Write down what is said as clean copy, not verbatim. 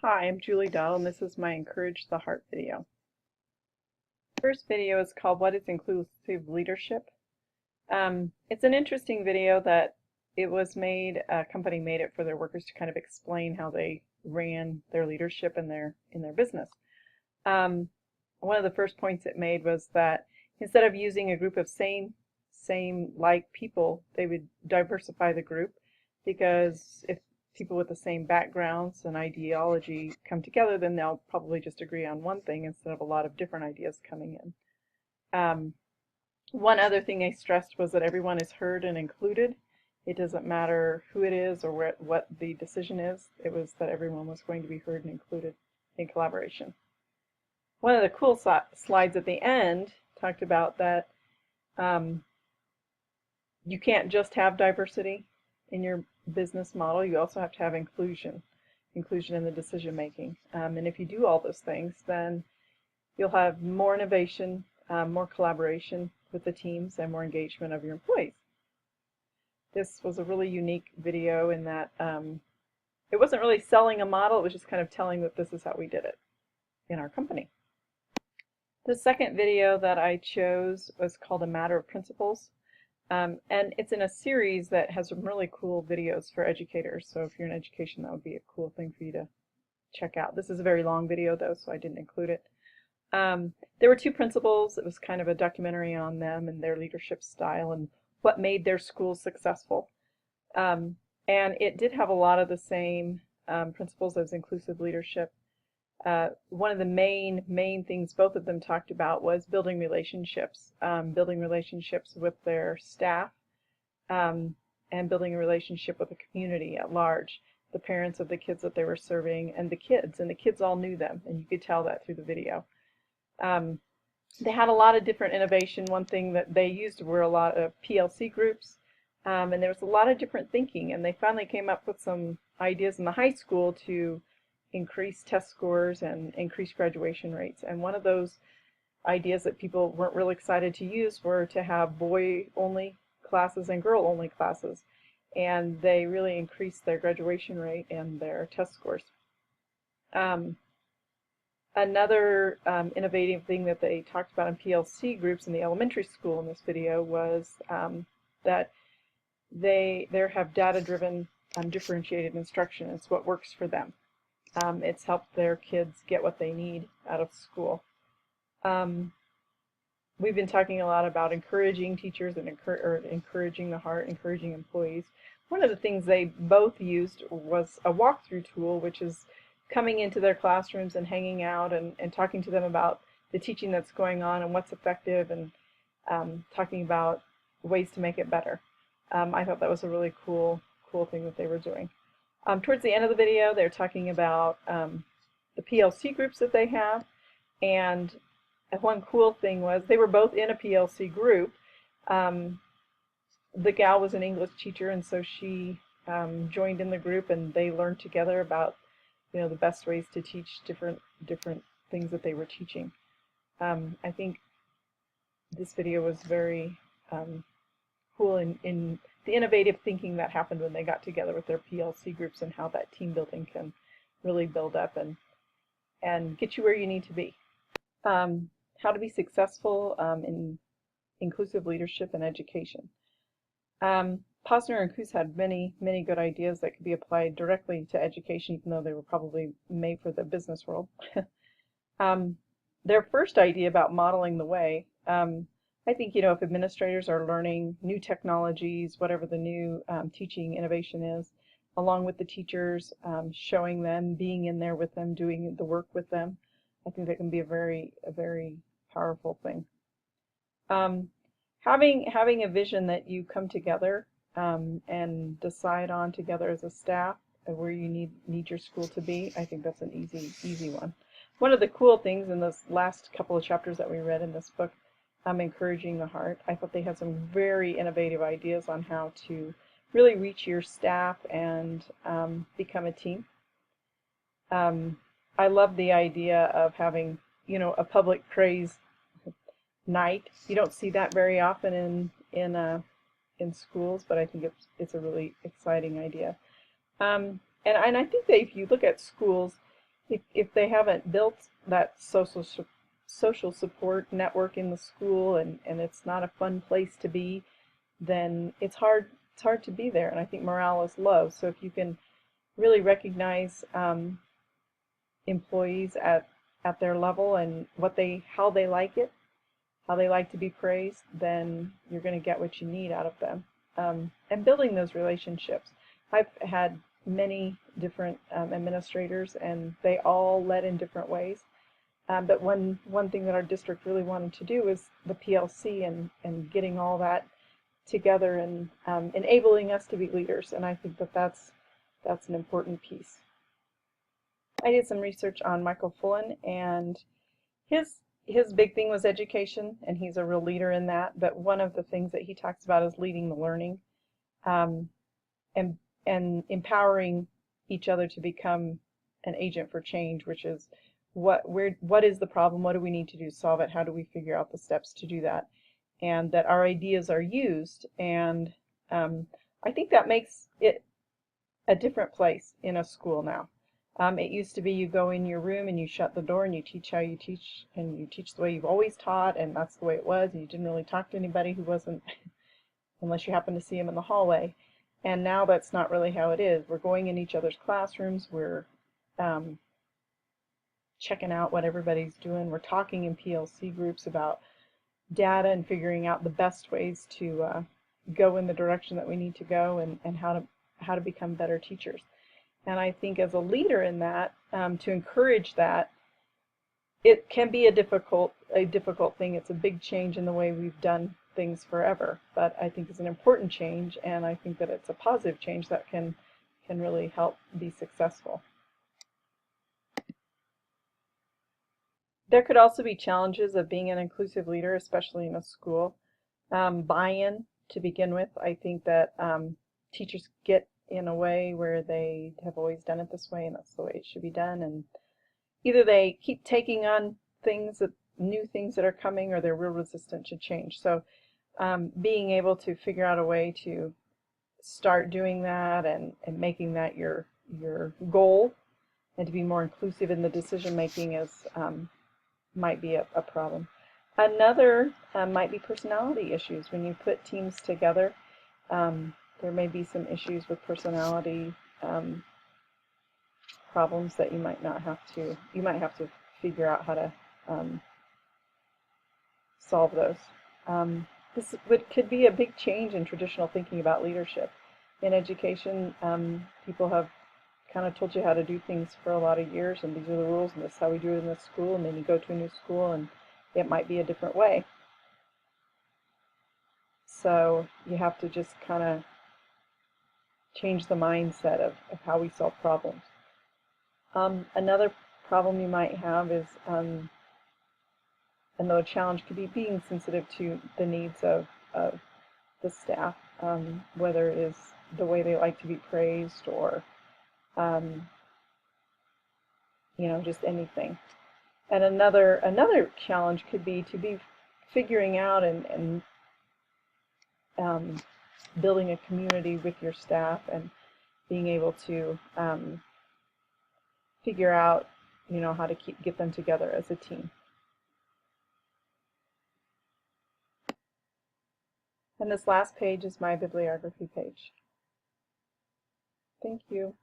Hi, I'm Julie Dowell, and this is my Encourage the Heart video. The first video is called What is Inclusive Leadership? It's an interesting video that it was made, a company made it for their workers to kind of explain how they ran their leadership in their business. One of the first points it made was that instead of using a group of same like people, they would diversify the group, because if people with the same backgrounds and ideology come together, then they'll probably just agree on one thing instead of a lot of different ideas coming in. One other thing they stressed was that everyone is heard and included. It doesn't matter who it is or what the decision is. It was that everyone was going to be heard and included in collaboration. One of the cool slides at the end talked about that you can't just have diversity in your business model. You also have to have inclusion in the decision making. And if you do all those things, then you'll have more innovation, more collaboration with the teams, and more engagement of your employees. This was a really unique video in that it wasn't really selling a model, it was just kind of telling that this is how we did it in our company. The second video that I chose was called A Matter of Principles. And it's in a series that has some really cool videos for educators. So if you're in education, that would be a cool thing for you to check out. This is a very long video though, so I didn't include it. There were two principals. It was kind of a documentary on them and their leadership style and what made their schools successful. And it did have a lot of the same principles as inclusive leadership. One of the main things both of them talked about was building relationships with their staff, and building a relationship with the community at large, the parents of the kids that they were serving, and the kids all knew them, and you could tell that through the video. They had a lot of different innovation. One thing that they used were a lot of PLC groups, and there was a lot of different thinking, and they finally came up with some ideas in the high school to increase test scores and increase graduation rates. And one of those ideas that people weren't really excited to use were to have boy-only classes and girl-only classes. And they really increased their graduation rate and their test scores. Another innovative thing that they talked about in PLC groups in the elementary school in this video was that they have data-driven differentiated instruction. It's what works for them. It's helped their kids get what they need out of school. We've been talking a lot about encouraging teachers and encouraging the heart, encouraging employees. One of the things they both used was a walkthrough tool, which is coming into their classrooms and hanging out and talking to them about the teaching that's going on and what's effective, and talking about ways to make it better. I thought that was a really cool thing that they were doing. Towards the end of the video, they're talking about the PLC groups that they have, and one cool thing was they were both in a PLC group. The gal was an English teacher, and so she joined in the group, and they learned together about the best ways to teach different things that they were teaching. I think this video was very cool in the innovative thinking that happened when they got together with their PLC groups, and how that team building can really build up and get you where you need to be. How to be successful in inclusive leadership and education. Posner and Coos had many good ideas that could be applied directly to education, even though they were probably made for the business world. Their first idea about modeling the way, I think, if administrators are learning new technologies, whatever the new teaching innovation is, along with the teachers, showing them, being in there with them, doing the work with them, I think that can be a very powerful thing. Having a vision that you come together and decide on together as a staff where you need your school to be, I think that's an easy one. One of the cool things in those last couple of chapters that we read in this book, Encouraging the Heart, I thought they had some very innovative ideas on how to really reach your staff and become a team. I love the idea of having, a public praise night. You don't see that very often in schools, but I think it's a really exciting idea. And I think that if you look at schools, if they haven't built that social support network in the school, and it's not a fun place to be, then it's hard to be there. And I think morale is low. So if you can really recognize employees at their level and how they like it, how they like to be praised, then you're going to get what you need out of them. And building those relationships. I've had many different administrators, and they all led in different ways. But one thing that our district really wanted to do was the PLC and getting all that together and enabling us to be leaders. And I think that that's an important piece. I did some research on Michael Fullan, and his big thing was education, and he's a real leader in that. But one of the things that he talks about is leading the learning, and empowering each other to become an agent for change, which is what is the problem, what do we need to do to solve it, how do we figure out the steps to do that, and that our ideas are used. And I think that makes it a different place in a school now. It used to be you go in your room and you shut the door and you teach how you teach, and you teach the way you've always taught, and that's the way it was, and you didn't really talk to anybody who wasn't, unless you happened to see him in the hallway. And now that's not really how it is. We're going in each other's classrooms, we're checking out what everybody's doing, we're talking in PLC groups about data and figuring out the best ways to go in the direction that we need to go, and how to become better teachers. And I think as a leader in that, to encourage that, it can be a difficult thing. It's a big change in the way we've done things forever, but I think it's an important change, and I think that it's a positive change that can really help be successful. There could also be challenges of being an inclusive leader, especially in a school. Buy-in to begin with. I think that teachers get in a way where they have always done it this way, and that's the way it should be done, and either they keep taking on new things that are coming, or they're real resistant to change. So being able to figure out a way to start doing that and making that your goal, and to be more inclusive in the decision making is might be a problem. Another might be personality issues. When you put teams together, there may be some issues with personality problems that you might have to figure out how to solve those. This could be a big change in traditional thinking about leadership. In education, people have kind of told you how to do things for a lot of years, and these are the rules, and this is how we do it in this school, and then you go to a new school and it might be a different way. So you have to just kind of change the mindset of how we solve problems. Another problem you might have is, another challenge could be being sensitive to the needs of the staff, whether it is the way they like to be praised, or just anything. And another challenge could be to be figuring out and building a community with your staff, and being able to figure out how to get them together as a team. And this last page is my bibliography page. Thank you.